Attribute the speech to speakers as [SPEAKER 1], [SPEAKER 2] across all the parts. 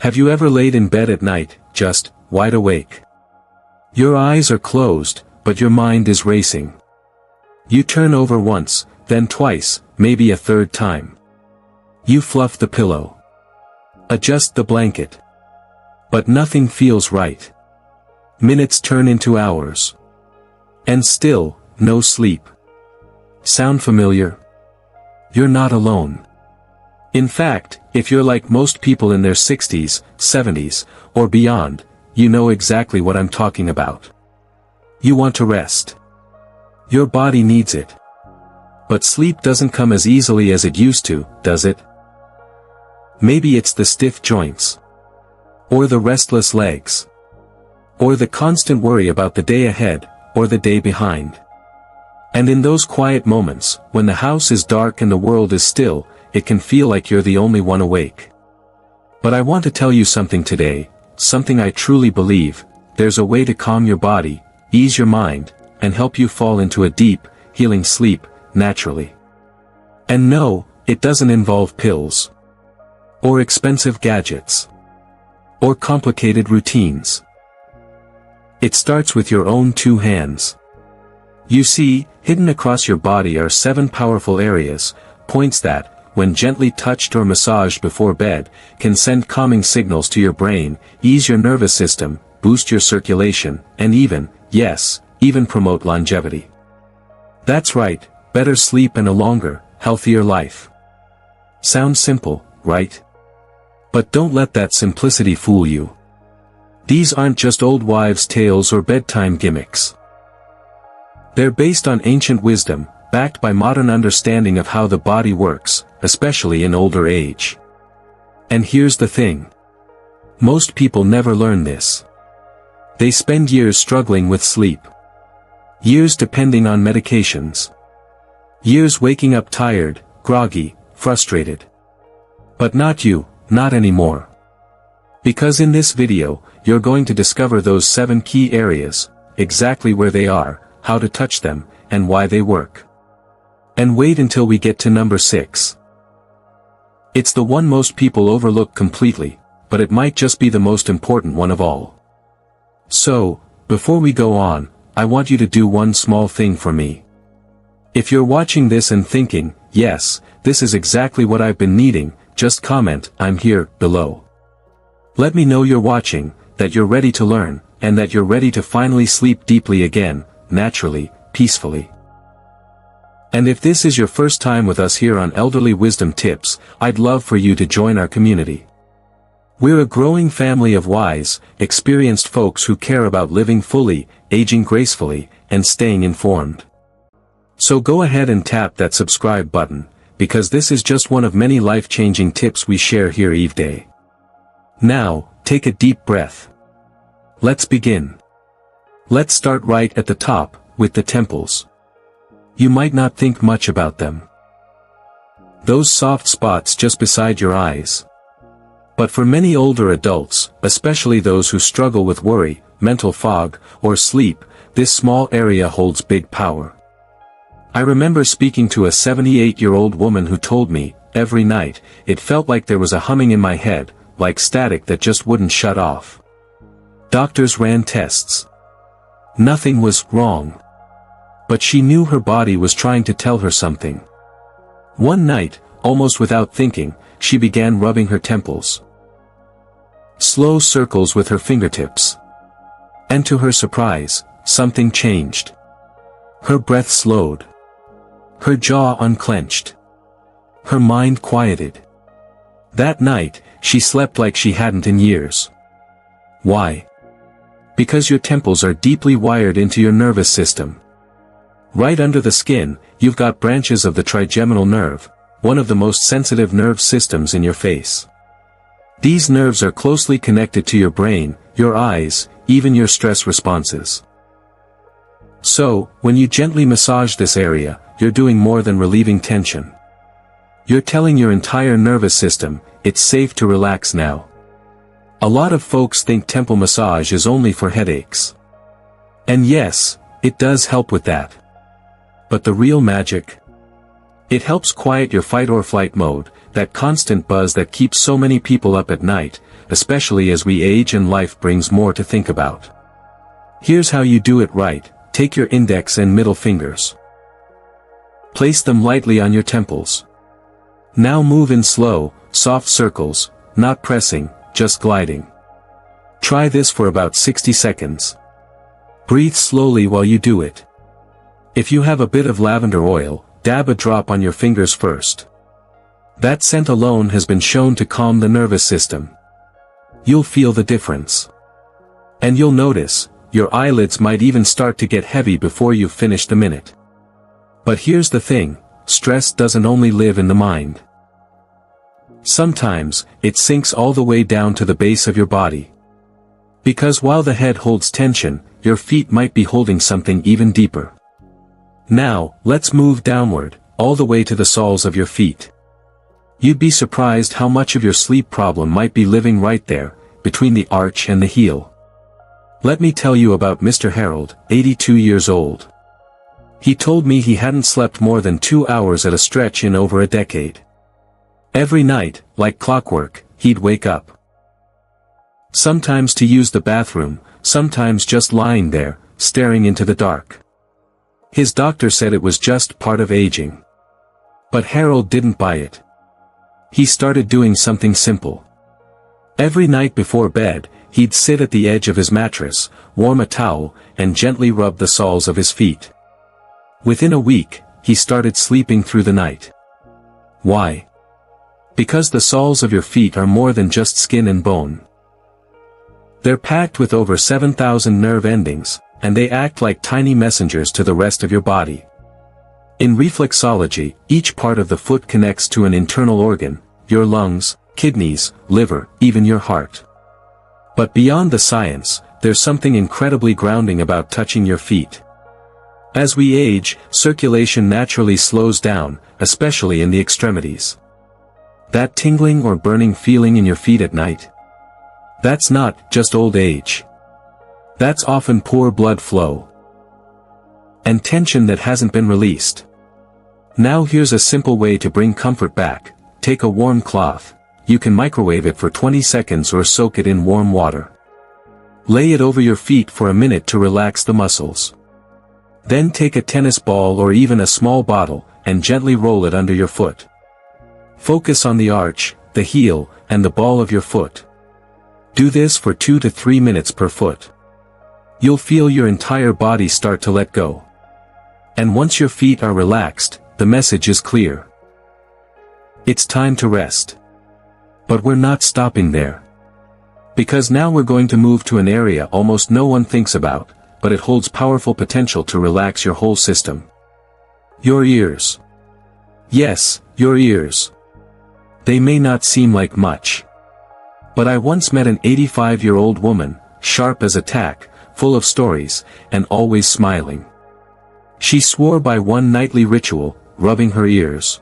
[SPEAKER 1] Have you ever laid in bed at night, just, wide awake? Your eyes are closed, but your mind is racing. You turn over once, then twice, maybe a third time. You fluff the pillow. Adjust the blanket. But nothing feels right. Minutes turn into hours. And still, no sleep. Sound familiar? You're not alone. In fact, if you're like most people in their 60s, 70s, or beyond, you know exactly what I'm talking about. You want to rest. Your body needs it. But sleep doesn't come as easily as it used to, does it? Maybe it's the stiff joints. Or the restless legs. Or the constant worry about the day ahead, or the day behind. And in those quiet moments, when the house is dark and the world is still, it can feel like you're the only one awake. But I want to tell you something today, something I truly believe: there's a way to calm your body, ease your mind, and help you fall into a deep, healing sleep, naturally. And no, it doesn't involve pills. Or expensive gadgets. Or complicated routines. It starts with your own two hands. You see, hidden across your body are 7 powerful areas, points that, when gently touched or massaged before bed, can send calming signals to your brain, ease your nervous system, boost your circulation, and even, yes, even promote longevity. That's right, better sleep and a longer, healthier life. Sounds simple, right? But don't let that simplicity fool you. These aren't just old wives' tales or bedtime gimmicks. They're based on ancient wisdom, backed by modern understanding of how the body works, especially in older age. And here's the thing. Most people never learn this. They spend years struggling with sleep. Years depending on medications. Years waking up tired, groggy, frustrated. But not you, not anymore. Because in this video, you're going to discover those 7 key areas, exactly where they are, how to touch them, and why they work. And wait until we get to number 6. It's the one most people overlook completely, but it might just be the most important one of all. So, before we go on, I want you to do one small thing for me. If you're watching this and thinking, yes, this is exactly what I've been needing, just comment, "I'm here," below. Let me know you're watching, that you're ready to learn, and that you're ready to finally sleep deeply again, naturally, peacefully. And if this is your first time with us here on Elderly Wisdom Tips, I'd love for you to join our community. We're a growing family of wise, experienced folks who care about living fully, aging gracefully, and staying informed. So go ahead and tap that subscribe button, because this is just one of many life-changing tips we share here each day. Now, take a deep breath. Let's begin. Let's start right at the top, with the temples. You might not think much about them. Those soft spots just beside your eyes. But for many older adults, especially those who struggle with worry, mental fog, or sleep, this small area holds big power. I remember speaking to a 78-year-old woman who told me, every night, it felt like there was a humming in my head, like static that just wouldn't shut off. Doctors ran tests. Nothing was wrong. But she knew her body was trying to tell her something. One night, almost without thinking, she began rubbing her temples. Slow circles with her fingertips. And to her surprise, something changed. Her breath slowed. Her jaw unclenched. Her mind quieted. That night, she slept like she hadn't in years. Why? Because your temples are deeply wired into your nervous system. Right under the skin, you've got branches of the trigeminal nerve, one of the most sensitive nerve systems in your face. These nerves are closely connected to your brain, your eyes, even your stress responses. So, when you gently massage this area, you're doing more than relieving tension. You're telling your entire nervous system, it's safe to relax now. A lot of folks think temple massage is only for headaches. And yes, it does help with that. But the real magic? It helps quiet your fight or flight mode, that constant buzz that keeps so many people up at night, especially as we age and life brings more to think about. Here's how you do it right. Take your index and middle fingers. Place them lightly on your temples. Now move in slow, soft circles, not pressing, just gliding. Try this for about 60 seconds. Breathe slowly while you do it. If you have a bit of lavender oil, dab a drop on your fingers first. That scent alone has been shown to calm the nervous system. You'll feel the difference. And you'll notice, your eyelids might even start to get heavy before you've finished the minute. But here's the thing, stress doesn't only live in the mind. Sometimes, it sinks all the way down to the base of your body. Because while the head holds tension, your feet might be holding something even deeper. Now, let's move downward, all the way to the soles of your feet. You'd be surprised how much of your sleep problem might be living right there, between the arch and the heel. Let me tell you about Mr. Harold, 82 years old. He told me he hadn't slept more than 2 hours at a stretch in over a decade. Every night, like clockwork, he'd wake up. Sometimes to use the bathroom, sometimes just lying there, staring into the dark. His doctor said it was just part of aging. But Harold didn't buy it. He started doing something simple. Every night before bed, he'd sit at the edge of his mattress, warm a towel, and gently rub the soles of his feet. Within a week, he started sleeping through the night. Why? Because the soles of your feet are more than just skin and bone. They're packed with over 7,000 nerve endings, and they act like tiny messengers to the rest of your body. In reflexology, each part of the foot connects to an internal organ, your lungs, kidneys, liver, even your heart. But beyond the science, there's something incredibly grounding about touching your feet. As we age, circulation naturally slows down, especially in the extremities. That tingling or burning feeling in your feet at night? That's not just old age. That's often poor blood flow. And tension that hasn't been released. Now here's a simple way to bring comfort back. Take a warm cloth. You can microwave it for 20 seconds or soak it in warm water. Lay it over your feet for a minute to relax the muscles. Then take a tennis ball or even a small bottle, and gently roll it under your foot. Focus on the arch, the heel, and the ball of your foot. Do this for 2 to 3 minutes per foot. You'll feel your entire body start to let go. And once your feet are relaxed, the message is clear. It's time to rest. But we're not stopping there. Because now we're going to move to an area almost no one thinks about, but it holds powerful potential to relax your whole system. Your ears. Yes, your ears. They may not seem like much. But I once met an 85-year-old woman, sharp as a tack, full of stories, and always smiling. She swore by one nightly ritual, rubbing her ears.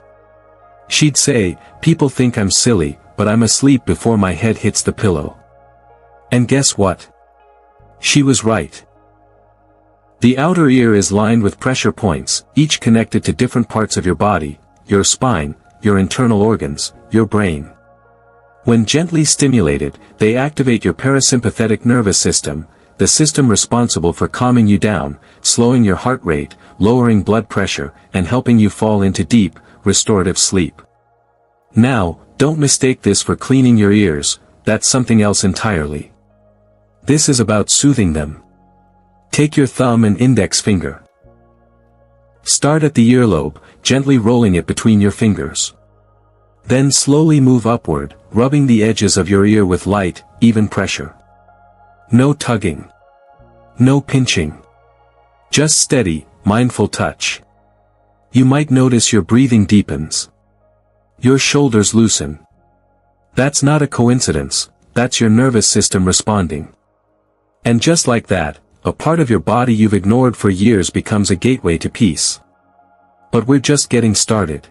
[SPEAKER 1] She'd say, "People think I'm silly, but I'm asleep before my head hits the pillow." And guess what? She was right. The outer ear is lined with pressure points, each connected to different parts of your body, your spine, your internal organs, your brain. When gently stimulated, they activate your parasympathetic nervous system, the system responsible for calming you down, slowing your heart rate, lowering blood pressure, and helping you fall into deep, restorative sleep. Now, don't mistake this for cleaning your ears, that's something else entirely. This is about soothing them. Take your thumb and index finger. Start at the earlobe, gently rolling it between your fingers. Then slowly move upward, rubbing the edges of your ear with light, even pressure. No tugging. No pinching. Just steady, mindful touch. You might notice your breathing deepens. Your shoulders loosen. That's not a coincidence, that's your nervous system responding. And just like that, a part of your body you've ignored for years becomes a gateway to peace. But we're just getting started.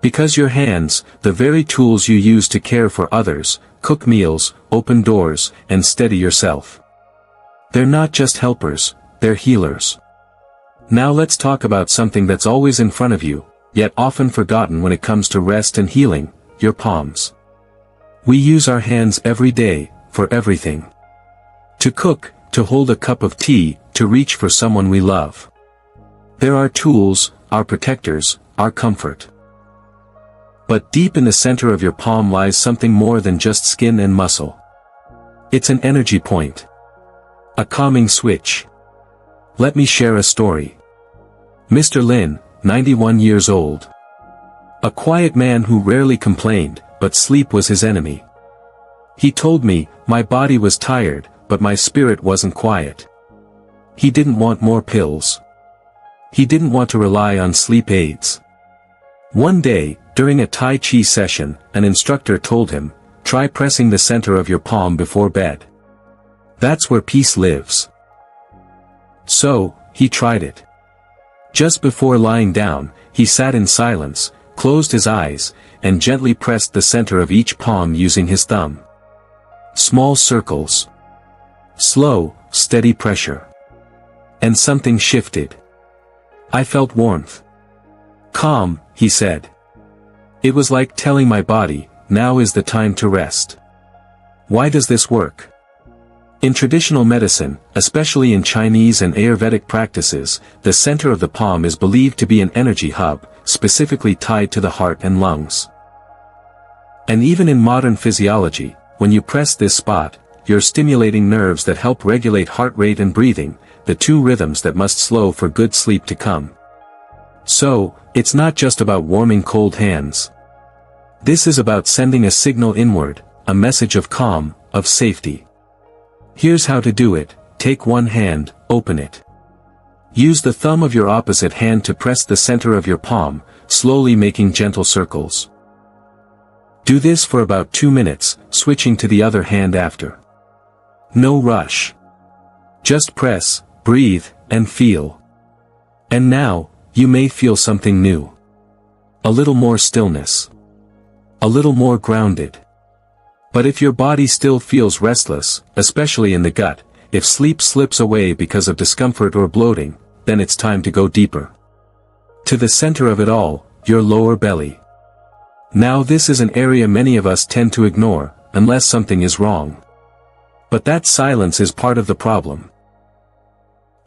[SPEAKER 1] Because your hands, the very tools you use to care for others, cook meals, open doors, and steady yourself. They're not just helpers, they're healers. Now let's talk about something that's always in front of you, yet often forgotten when it comes to rest and healing, your palms. We use our hands every day, for everything. To cook, to hold a cup of tea, to reach for someone we love. They're our tools, our protectors, our comfort. But deep in the center of your palm lies something more than just skin and muscle. It's an energy point. A calming switch. Let me share a story. Mr. Lin, 91 years old. A quiet man who rarely complained, but sleep was his enemy. He told me, my body was tired, but my spirit wasn't quiet. He didn't want more pills. He didn't want to rely on sleep aids. One day, during a Tai Chi session, an instructor told him, try pressing the center of your palm before bed. That's where peace lives. So, he tried it. Just before lying down, he sat in silence, closed his eyes, and gently pressed the center of each palm using his thumb. Small circles. Slow, steady pressure. And something shifted. I felt warmth. Calm, he said. It was like telling my body, now is the time to rest. Why does this work? In traditional medicine, especially in Chinese and Ayurvedic practices, the center of the palm is believed to be an energy hub, specifically tied to the heart and lungs. And even in modern physiology, when you press this spot, you're stimulating nerves that help regulate heart rate and breathing, the two rhythms that must slow for good sleep to come. So, it's not just about warming cold hands. This is about sending a signal inward, a message of calm, of safety. Here's how to do it. Take one hand, open it. Use the thumb of your opposite hand to press the center of your palm, slowly making gentle circles. Do this for about 2 minutes, switching to the other hand after. No rush. Just press, breathe, and feel. And now, you may feel something new. A little more stillness. A little more grounded. But if your body still feels restless, especially in the gut, if sleep slips away because of discomfort or bloating, then it's time to go deeper. To the center of it all, your lower belly. Now this is an area many of us tend to ignore, unless something is wrong. But that silence is part of the problem.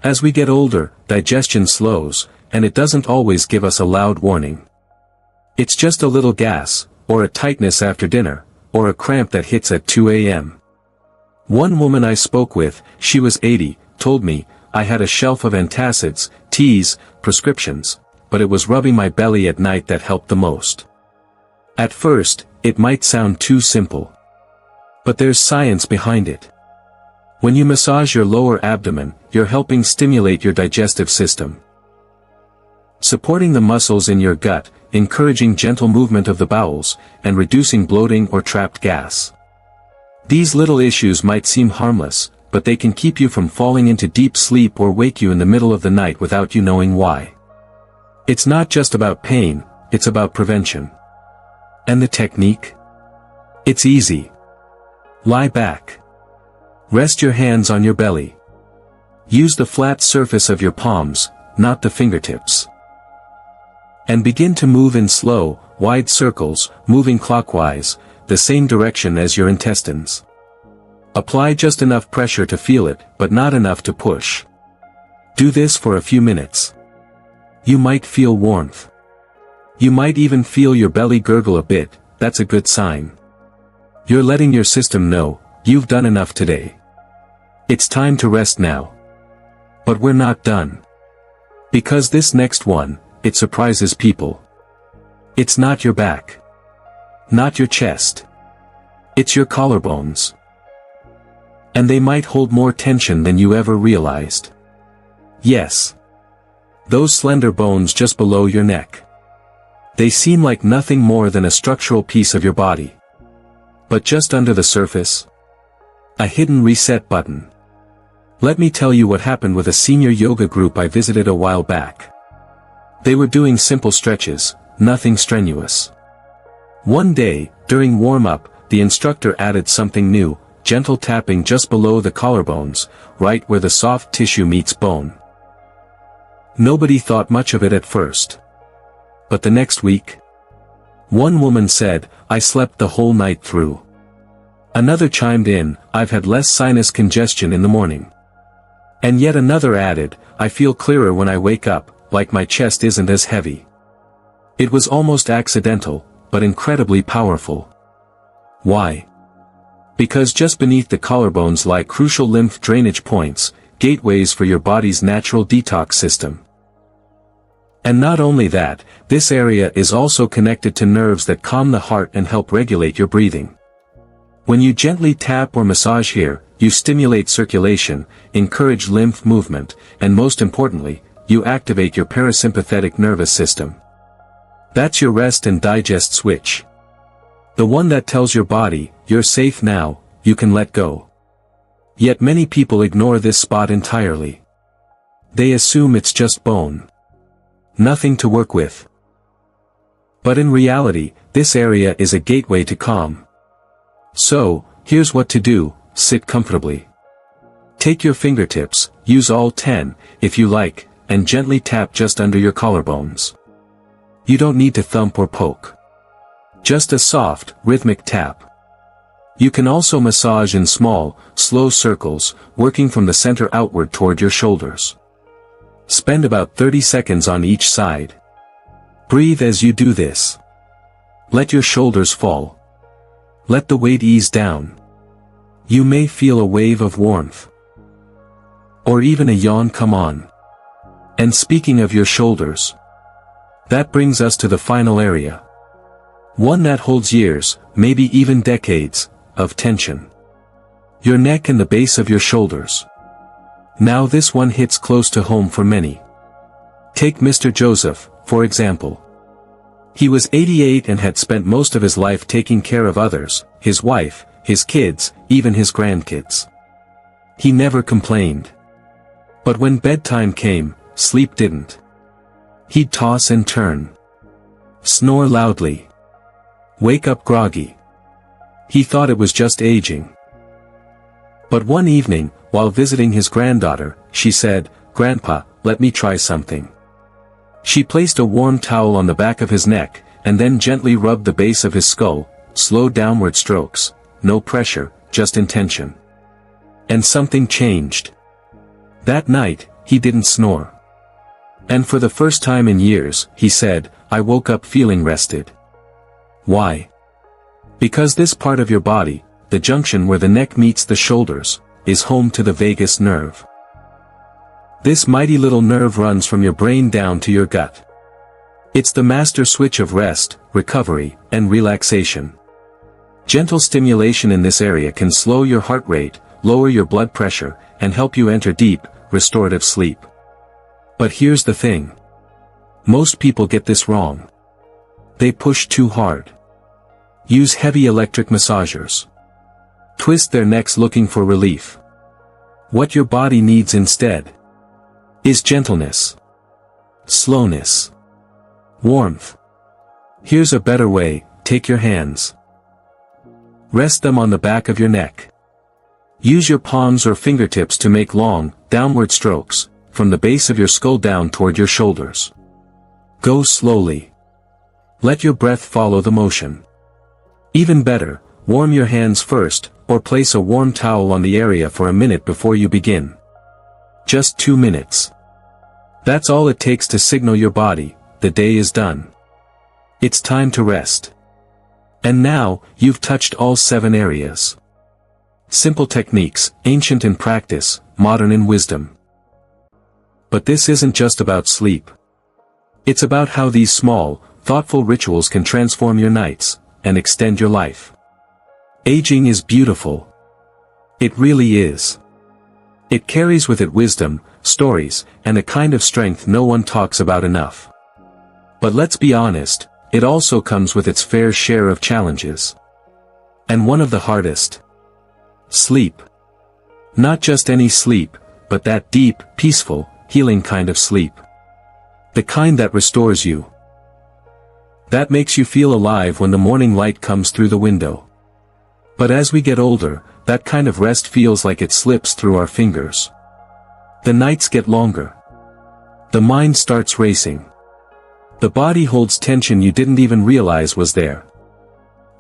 [SPEAKER 1] As we get older, digestion slows, and it doesn't always give us a loud warning. It's just a little gas, or a tightness after dinner, or a cramp that hits at 2 a.m. One woman I spoke with, she was 80, told me, I had a shelf of antacids, teas, prescriptions, but it was rubbing my belly at night that helped the most. At first, it might sound too simple. But there's science behind it. When you massage your lower abdomen, you're helping stimulate your digestive system. Supporting the muscles in your gut, encouraging gentle movement of the bowels, and reducing bloating or trapped gas. These little issues might seem harmless, but they can keep you from falling into deep sleep or wake you in the middle of the night without you knowing why. It's not just about pain, it's about prevention. And the technique? It's easy. Lie back. Rest your hands on your belly. Use the flat surface of your palms, not the fingertips. And begin to move in slow, wide circles, moving clockwise, the same direction as your intestines. Apply just enough pressure to feel it, but not enough to push. Do this for a few minutes. You might feel warmth. You might even feel your belly gurgle a bit, that's a good sign. You're letting your system know, you've done enough today. It's time to rest now. But we're not done. Because this next one, it surprises people. It's not your back. Not your chest. It's your collarbones. And they might hold more tension than you ever realized. Yes. Those slender bones just below your neck. They seem like nothing more than a structural piece of your body. But just under the surface, a hidden reset button. Let me tell you what happened with a senior yoga group I visited a while back. They were doing simple stretches, nothing strenuous. One day, during warm-up, the instructor added something new, gentle tapping just below the collarbones, right where the soft tissue meets bone. Nobody thought much of it at first. But the next week, one woman said, I slept the whole night through. Another chimed in, I've had less sinus congestion in the morning. And yet another added, I feel clearer when I wake up, like my chest isn't as heavy. It was almost accidental, but incredibly powerful. Why? Because just beneath the collarbones lie crucial lymph drainage points, gateways for your body's natural detox system. And not only that, this area is also connected to nerves that calm the heart and help regulate your breathing. When you gently tap or massage here, you stimulate circulation, encourage lymph movement, and most importantly, you activate your parasympathetic nervous system. That's your rest and digest switch. The one that tells your body, you're safe now, you can let go. Yet many people ignore this spot entirely. They assume it's just bone. Nothing to work with. But in reality, this area is a gateway to calm. So, here's what to do: sit comfortably. Take your fingertips, use all 10, if you like, and gently tap just under your collarbones. You don't need to thump or poke. Just a soft, rhythmic tap. You can also massage in small, slow circles, working from the center outward toward your shoulders. Spend about 30 seconds on each side. Breathe as you do this. Let your shoulders fall. Let the weight ease down. You may feel a wave of warmth. Or even a yawn come on. And speaking of your shoulders, that brings us to the final area. One that holds years, maybe even decades, of tension. Your neck and the base of your shoulders. Now this one hits close to home for many. Take Mr. Joseph, for example. He was 88 and had spent most of his life taking care of others, his wife, his kids, even his grandkids. He never complained. But when bedtime came, sleep didn't. He'd toss and turn. Snore loudly. Wake up groggy. He thought it was just aging. But one evening, while visiting his granddaughter, she said, "Grandpa, let me try something." She placed a warm towel on the back of his neck, and then gently rubbed the base of his skull, slow downward strokes, no pressure, just intention. And something changed. That night, he didn't snore. And for the first time in years, he said, "I woke up feeling rested." Why? Because this part of your body, the junction where the neck meets the shoulders, is home to the vagus nerve. This mighty little nerve runs from your brain down to your gut. It's the master switch of rest, recovery, and relaxation. Gentle stimulation in this area can slow your heart rate, lower your blood pressure, and help you enter deep, restorative sleep. But here's the thing. Most people get this wrong. They push too hard. Use heavy electric massagers. Twist their necks looking for relief. What your body needs instead is gentleness, slowness, warmth. Here's a better way: take your hands. Rest them on the back of your neck. Use your palms or fingertips to make long, downward strokes, from the base of your skull down toward your shoulders. Go slowly. Let your breath follow the motion. Even better, warm your hands first, or place a warm towel on the area for a minute before you begin. Just 2 minutes. That's all it takes to signal your body, the day is done. It's time to rest. And now, you've touched all 7 areas. Simple techniques, ancient in practice, modern in wisdom. But this isn't just about sleep. It's about how these small, thoughtful rituals can transform your nights, and extend your life. Aging is beautiful. It really is. It carries with it wisdom, stories, and a kind of strength no one talks about enough. But let's be honest, it also comes with its fair share of challenges. And one of the hardest. Sleep. Not just any sleep, but that deep, peaceful, healing kind of sleep. The kind that restores you. That makes you feel alive when the morning light comes through the window. But as we get older, that kind of rest feels like it slips through our fingers. The nights get longer. The mind starts racing. The body holds tension you didn't even realize was there.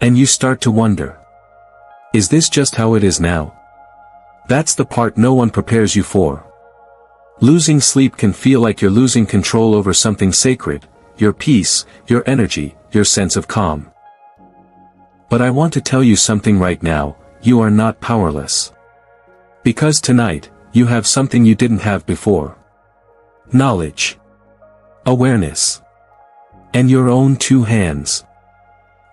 [SPEAKER 1] And you start to wonder. Is this just how it is now? That's the part no one prepares you for. Losing sleep can feel like you're losing control over something sacred, your peace, your energy, your sense of calm. But I want to tell you something right now, you are not powerless. Because tonight, you have something you didn't have before. Knowledge. Awareness. And your own two hands.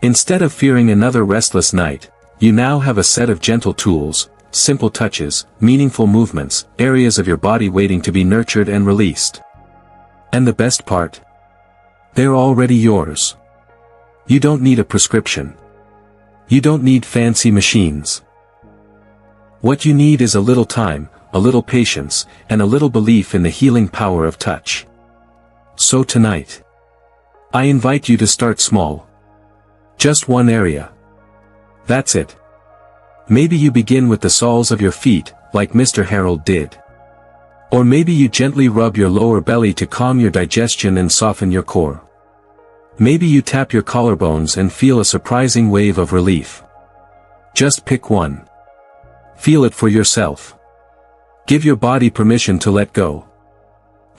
[SPEAKER 1] Instead of fearing another restless night, you now have a set of gentle tools, simple touches, meaningful movements, areas of your body waiting to be nurtured and released. And the best part? They're already yours. You don't need a prescription. You don't need fancy machines. What you need is a little time, a little patience, and a little belief in the healing power of touch. So tonight, I invite you to start small. Just one area. That's it. Maybe you begin with the soles of your feet, like Mr. Harold did. Or maybe you gently rub your lower belly to calm your digestion and soften your core. Maybe you tap your collarbones and feel a surprising wave of relief. Just pick one. Feel it for yourself. Give your body permission to let go.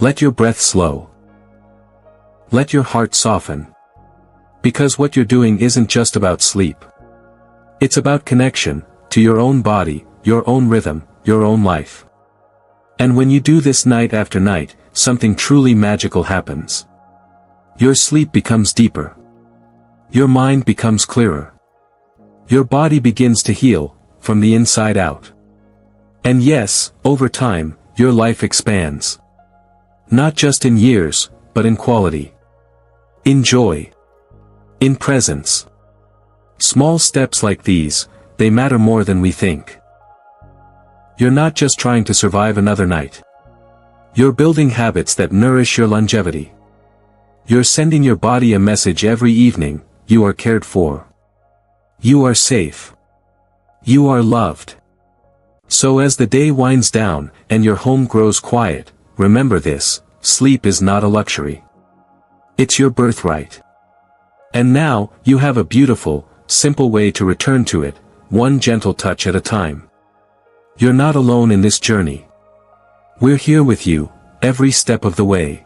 [SPEAKER 1] Let your breath slow. Let your heart soften. Because what you're doing isn't just about sleep. It's about connection, to your own body, your own rhythm, your own life. And when you do this night after night, something truly magical happens. Your sleep becomes deeper. Your mind becomes clearer. Your body begins to heal, from the inside out. And yes, over time, your life expands. Not just in years, but in quality. In joy. In presence. Small steps like these, they matter more than we think. You're not just trying to survive another night. You're building habits that nourish your longevity. You're sending your body a message every evening, you are cared for. You are safe. You are loved. So as the day winds down, and your home grows quiet, remember this, sleep is not a luxury. It's your birthright. And now, you have a beautiful, simple way to return to it, one gentle touch at a time. You're not alone in this journey. We're here with you, every step of the way.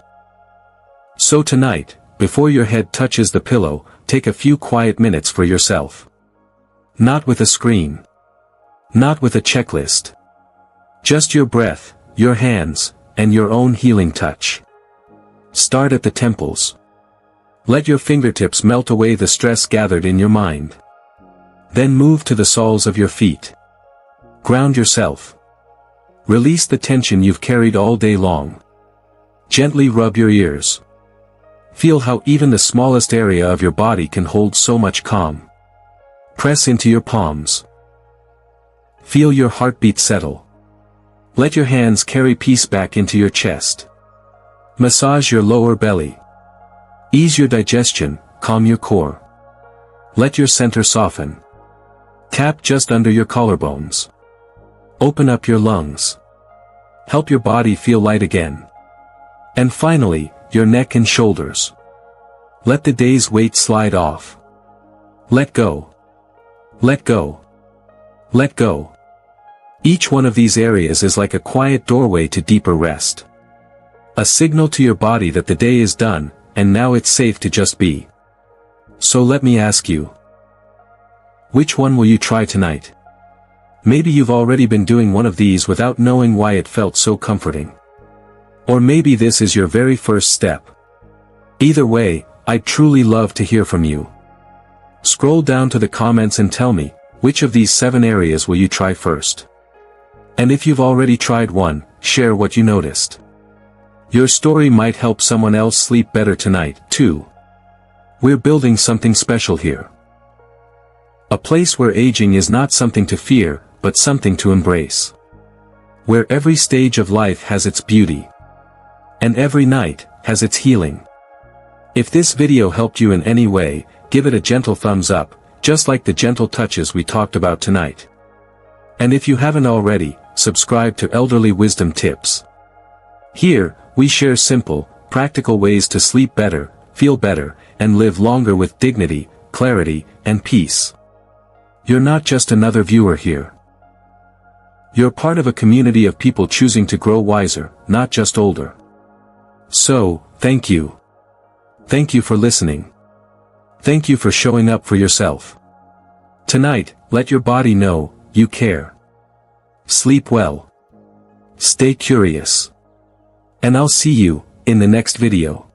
[SPEAKER 1] So tonight, before your head touches the pillow, take a few quiet minutes for yourself. Not with a screen. Not with a checklist. Just your breath, your hands, and your own healing touch. Start at the temples. Let your fingertips melt away the stress gathered in your mind. Then move to the soles of your feet. Ground yourself. Release the tension you've carried all day long. Gently rub your ears. Feel how even the smallest area of your body can hold so much calm. Press into your palms. Feel your heartbeat settle. Let your hands carry peace back into your chest. Massage your lower belly. Ease your digestion, calm your core. Let your center soften. Tap just under your collarbones. Open up your lungs. Help your body feel light again. And finally, your neck and shoulders. Let the day's weight slide off. Let go. Let go. Let go. Each one of these areas is like a quiet doorway to deeper rest. A signal to your body that the day is done, and now it's safe to just be. So let me ask you. Which one will you try tonight? Maybe you've already been doing one of these without knowing why it felt so comforting. Or maybe this is your very first step. Either way, I'd truly love to hear from you. Scroll down to the comments and tell me, which of these 7 areas will you try first? And if you've already tried one, share what you noticed. Your story might help someone else sleep better tonight, too. We're building something special here. A place where aging is not something to fear, but something to embrace. Where every stage of life has its beauty. And every night, has its healing. If this video helped you in any way, give it a gentle thumbs up, just like the gentle touches we talked about tonight. And if you haven't already, subscribe to Elderly Wisdom Tips. Here, we share simple, practical ways to sleep better, feel better, and live longer with dignity, clarity, and peace. You're not just another viewer here. You're part of a community of people choosing to grow wiser, not just older. So, thank you. Thank you for listening. Thank you for showing up for yourself. Tonight, let your body know, you care. Sleep well. Stay curious. And I'll see you, in the next video.